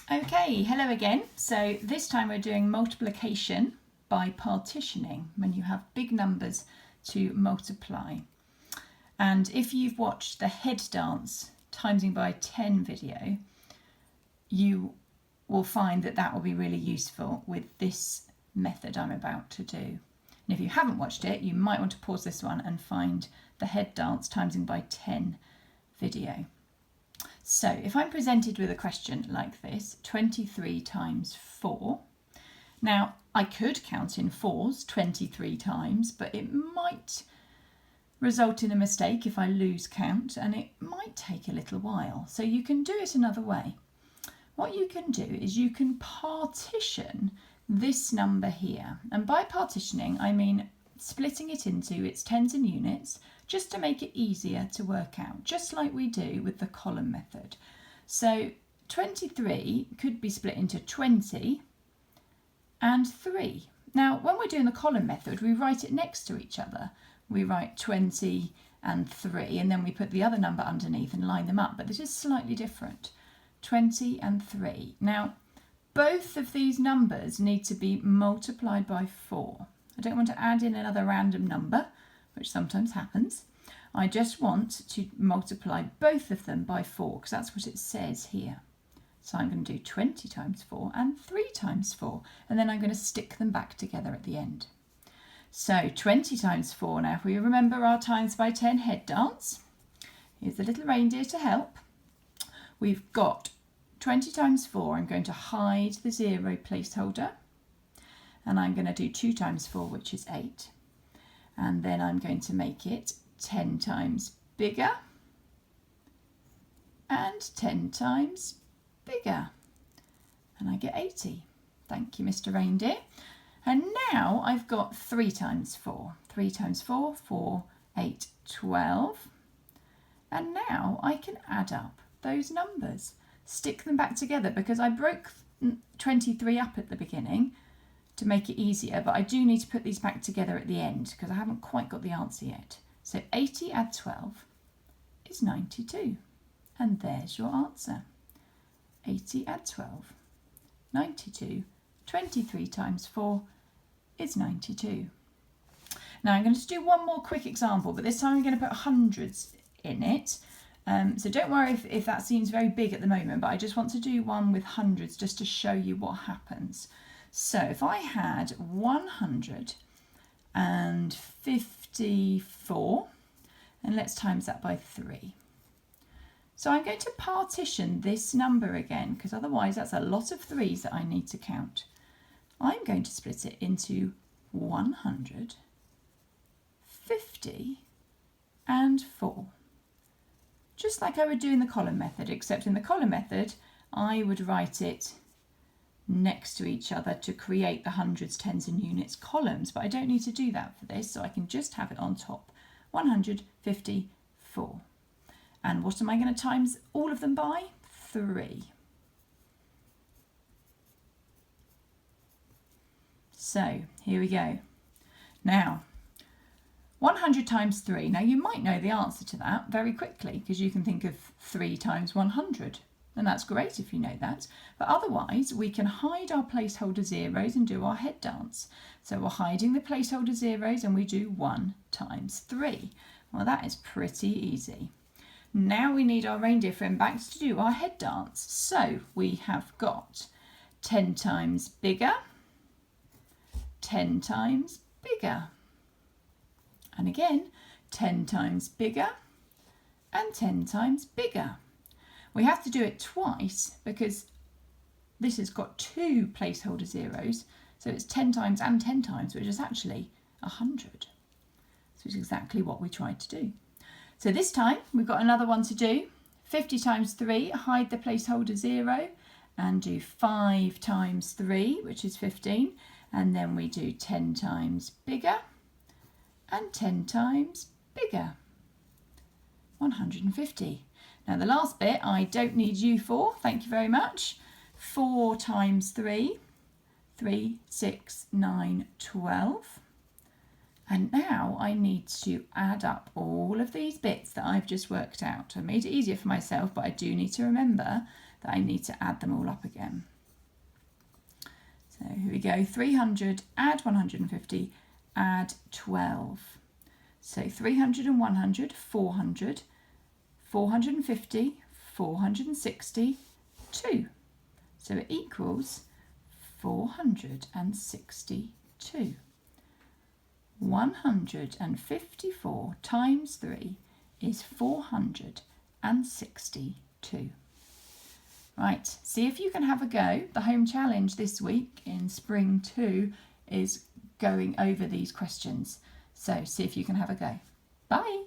Okay, hello again. So this time we're doing multiplication by partitioning, when you have big numbers to multiply. And if you've watched the head dance timesing by 10 video, you will find that that will be really useful with this method I'm about to do. And if you haven't watched it, you might want to pause this one and find the head dance timesing by 10 video. So if I'm presented with a question like this, 23 times 4. Now I could count in fours 23 times, but it might result in a mistake if I lose count, and it might take a little while. So you can do it another way. What you can do is you can partition this number here. And by partitioning, I mean splitting it into its tens and units, just to make it easier to work out, just like we do with the column method. So 23 could be split into 20 and 3. Now, when we're doing the column method, we write it next to each other. We write 20 and 3, and then we put the other number underneath and line them up, but this is slightly different. 20 and 3. Now, both of these numbers need to be multiplied by 4. I don't want to add in another random number, which sometimes happens. I just want to multiply both of them by 4, because that's what it says here. So I'm going to do 20 times 4 and 3 times 4, and then I'm going to stick them back together at the end. So 20 times 4, now if we remember our times by 10 head dance, here's the little reindeer to help. We've got 20 times 4, I'm going to hide the 0 placeholder, and I'm going to do 2 times 4, which is 8. And then I'm going to make it 10 times bigger and 10 times bigger. And I get 80. Thank you, Mr. Reindeer. And now I've got 3 times 4. 3 times 4, 4, 8, 12. And now I can add up those numbers, stick them back together, because I broke 23 up at the beginning to make it easier, but I do need to put these back together at the end because I haven't quite got the answer yet. So 80 add 12 is 92, and there's your answer. 80 add 12, 92, 23 times 4 is 92. Now I'm going to do one more quick example, but this time I'm going to put hundreds in it. So don't worry if that seems very big at the moment, but I just want to do one with hundreds just to show you what happens. So if I had 154, and let's times that by 3. So I'm going to partition this number again, because otherwise that's a lot of 3's that I need to count. I'm going to split it into 150 and 4. Just like I would do in the column method, except in the column method, I would write it next to each other to create the hundreds, tens and units columns, but I don't need to do that for this, so I can just have it on top. 154. And what am I going to times all of them by? 3. So here we go. Now 100 times 3. Now you might know the answer to that very quickly, because you can think of 3 times 100. And that's great if you know that. But otherwise, we can hide our placeholder zeros and do our head dance. So we're hiding the placeholder zeros and we do 1 times 3. Well, that is pretty easy. Now we need our reindeer friend back to do our head dance. So we have got 10 times bigger, 10 times bigger. And again, 10 times bigger and 10 times bigger. We have to do it twice because this has got 2 placeholder zeros, so it's 10 times and 10 times, which is actually 100. So it's exactly what we tried to do. So this time we've got another one to do. 50 times 3, hide the placeholder 0, and do 5 times 3, which is 15, and then we do 10 times bigger and 10 times bigger. 150. Now the last bit I don't need you for, thank you very much. 4 times 3, 3, 6, 9, 12. And now I need to add up all of these bits that I've just worked out. I made it easier for myself, but I do need to remember that I need to add them all up again. So here we go, 300, add 150, add 12. So 300 and 100, 400, 450, 460, 2. So it equals 462. 154 times 3 is 462. Right, see if you can have a go. The home challenge this week in Spring 2 is going over these questions. So see if you can have a go. Bye.